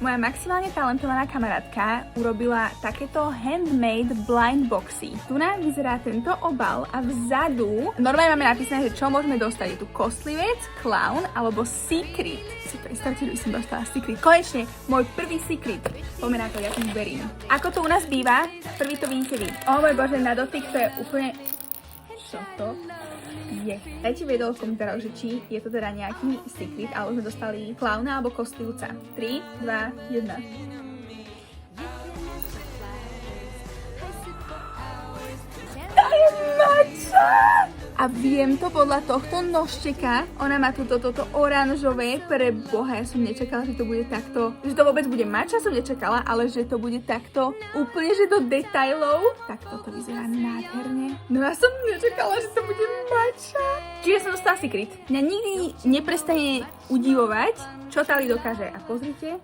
Moja maximálne talentovaná kamarátka urobila takéto handmade blind boxy. Tu nám vyzerá tento obal a vzadu normálne máme napísané, že čo môžeme dostať. Je tu kostlivec, clown alebo secret. Si predstavte, že by som dostala secret. Konečne, môj prvý secret. Poďme na to, ja tomu verím. Ako to u nás býva, prvý to vidíte vy. O môj bože, na dotyk to je úplne... Čo to je? Dajte vedel v komentároch, že či je to teda nejaký secret, alebo sme dostali klauna alebo kostlivca. 3, 2, 1. A viem to podľa tohto nožteka. Ona má tu toto oranžové. Pre Boha, ja som nečakala, že to bude takto. Že to vôbec bude mača, som nečakala, ale že to bude takto úplne, že do detailov. Tak toto vyzerá nádherne. No ja som nečakala, že to bude mača. Čiže som dostala secret. Mňa nikdy neprestane udivovať, čo Tali dokáže. A pozrite.